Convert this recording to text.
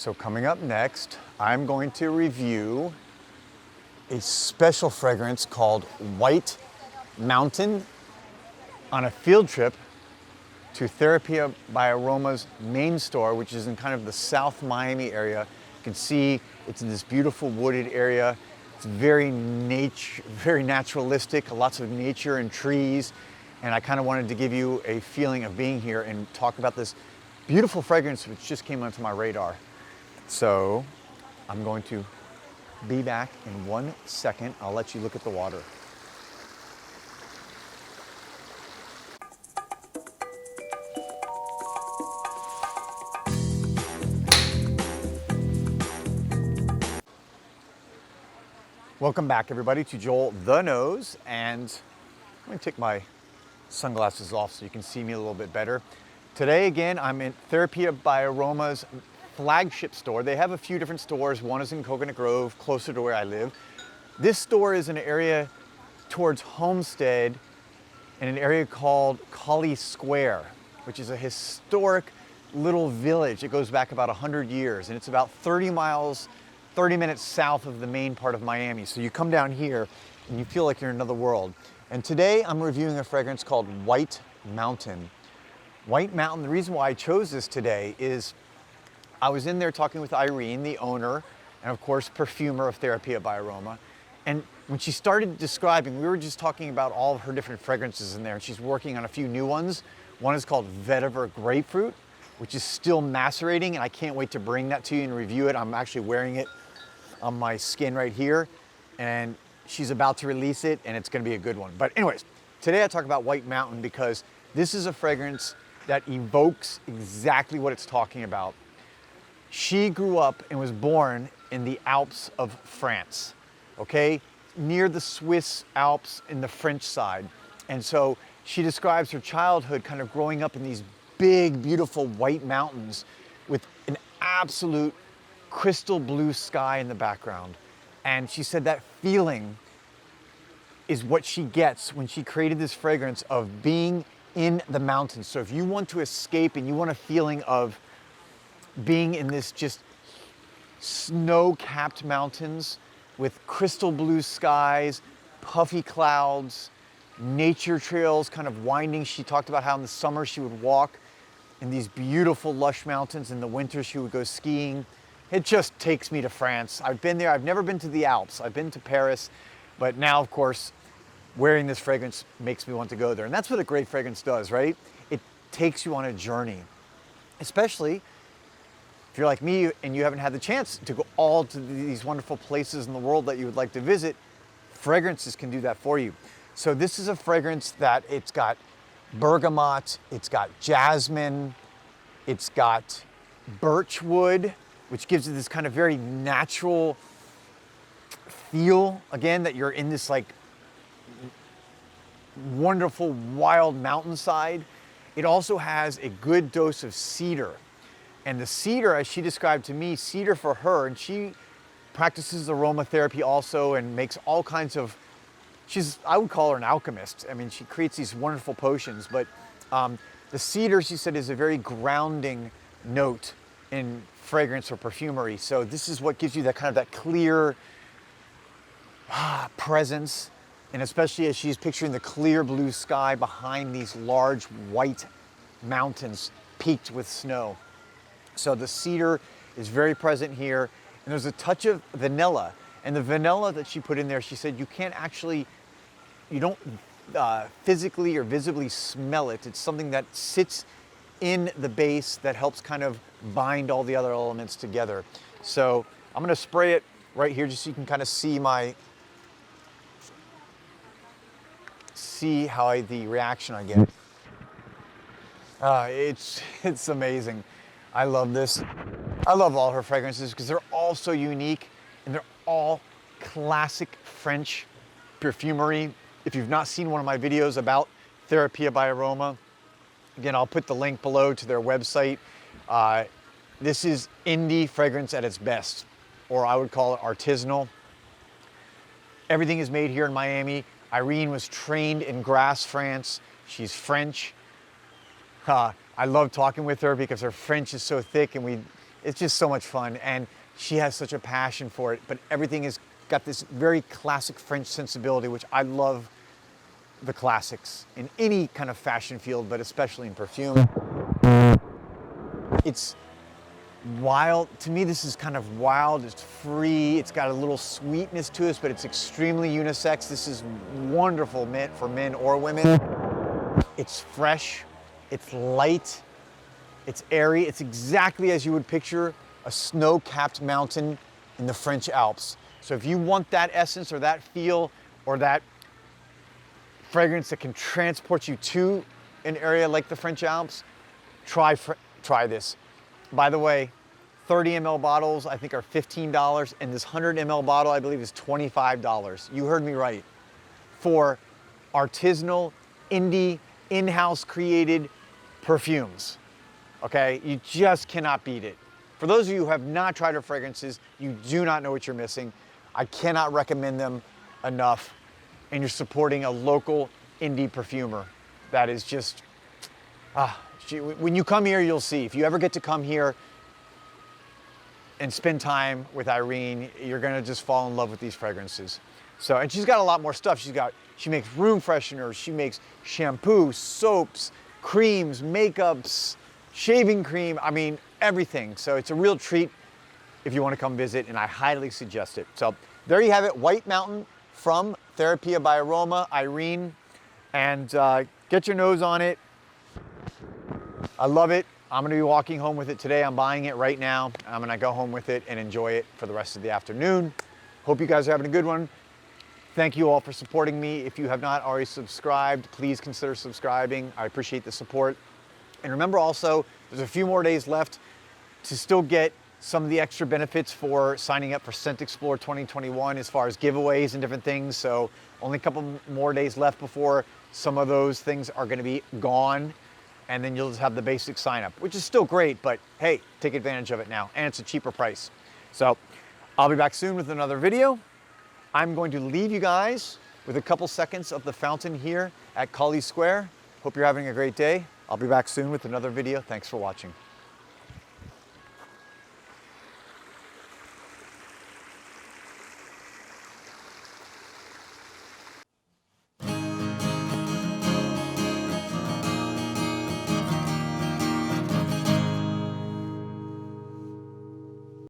So coming up next, I'm going to review a special fragrance called White Mountain on a field trip to Therapia by Aroma's main store, which is in kind of the South Miami area. You can see it's in this beautiful wooded area. It's very naturalistic, lots of nature and trees. And I kind of wanted to give you a feeling of being here and talk about this beautiful fragrance which just came onto my radar. So I'm going to be back in 1 second. I'll let you look at the water. Welcome back, everybody, to Joel the Nose, and I'm going to take my sunglasses off so you can see me a little bit better. Today, again, I'm in Therapia by Aroma's flagship store. They have a few different stores. One is in Coconut Grove, closer to where I live. This store is an area towards Homestead in an area called Collie Square, which is a historic little village. It goes back about 100 years, and it's about 30 minutes south of the main part of Miami. So you come down here and you feel like you're in another world. And today I'm reviewing a fragrance called White Mountain. White Mountain, the reason why I chose this today is I was in there talking with Irene, the owner, and of course, perfumer of Therapia by Aroma. And when she started describing, we were just talking about all of her different fragrances in there, and she's working on a few new ones. One is called Vetiver Grapefruit, which is still macerating, and I can't wait to bring that to you and review it. I'm actually wearing it on my skin right here, and she's about to release it, and it's gonna be a good one. But anyways, today I talk about White Mountain because this is a fragrance that evokes exactly what it's talking about. She grew up and was born in the Alps of France, okay? Near the Swiss Alps in the French side. And so she describes her childhood kind of growing up in these big, beautiful white mountains with an absolute crystal blue sky in the background. And she said that feeling is what she gets when she created this fragrance of being in the mountains. So if you want to escape and you want a feeling of being in this just snow-capped mountains with crystal blue skies, puffy clouds, nature trails kind of winding. She talked about how in the summer she would walk in these beautiful lush mountains. In the winter she would go skiing. It just takes me to France. I've been there. I've never been to the Alps. I've been to Paris, but now, of course, wearing this fragrance makes me want to go there. And that's what a great fragrance does, right? It takes you on a journey, especially if you're like me and you haven't had the chance to go all to these wonderful places in the world that you would like to visit. Fragrances can do that for you. So this is a fragrance that it's got bergamot, it's got jasmine, it's got birchwood, which gives it this kind of very natural feel, again, that you're in this like wonderful wild mountainside. It also has a good dose of cedar. And the cedar, as she described to me, cedar for her, and she practices aromatherapy also and makes all kinds of, I would call her an alchemist. I mean, she creates these wonderful potions, but the cedar, she said, is a very grounding note in fragrance or perfumery. So this is what gives you that kind of that clear presence, and especially as she's picturing the clear blue sky behind these large white mountains peaked with snow. So the cedar is very present here, and there's a touch of vanilla. And the vanilla that she put in there, she said you don't physically or visibly smell it. It's something that sits in the base that helps kind of bind all the other elements together. So I'm gonna spray it right here just so you can kind of see the reaction I get. It's amazing. I love this. I love all her fragrances because they're all so unique and they're all classic French perfumery. If you've not seen one of my videos about Therapia by Aroma, again, I'll put the link below to their website. This is indie fragrance at its best, or I would call it artisanal. Everything is made here in Miami. Irene was trained in Grasse, France. She's French. I love talking with her because her French is so thick, and It's just so much fun, and she has such a passion for it, but everything has got this very classic French sensibility, which I love the classics in any kind of fashion field, but especially in perfume. It's wild. To me, this is kind of wild. It's free. It's got a little sweetness to it, but it's extremely unisex. This is wonderful for men or women. It's fresh. It's light. It's airy. It's exactly as you would picture a snow-capped mountain in the French Alps. So if you want that essence or that feel or that fragrance that can transport you to an area like the French Alps, try this. By the way, 30 ml bottles I think are $15, and this 100 ml bottle I believe is $25. You heard me right. For artisanal, indie, in-house created perfumes. Okay, you just cannot beat it. For those of you who have not tried our fragrances, you do not know what you're missing. I cannot recommend them enough, and you're supporting a local indie perfumer. That is just, when you come here, you'll see. If you ever get to come here and spend time with Irene, you're gonna just fall in love with these fragrances. So, and she's got a lot more stuff. She makes room fresheners, she makes shampoo, soaps, creams, makeups, shaving cream, I mean, everything. So it's a real treat if you want to come visit, and I highly suggest it. So there you have it, White Mountain from Therapia by Aroma, Irene, and get your nose on it. I love it. I'm gonna be walking home with it today. I'm buying it right now. I'm gonna go home with it and enjoy it for the rest of the afternoon. Hope you guys are having a good one. Thank you all for supporting me. If you have not already subscribed, please consider subscribing. I appreciate the support. And remember also, there's a few more days left to still get some of the extra benefits for signing up for ScentXplore 2021 as far as giveaways and different things. So only a couple more days left before some of those things are gonna be gone. And then you'll just have the basic sign up, which is still great, but hey, take advantage of it now. And it's a cheaper price. So I'll be back soon with another video. I'm going to leave you guys with a couple seconds of the fountain here at Colley Square. Hope you're having a great day. I'll be back soon with another video. Thanks for watching.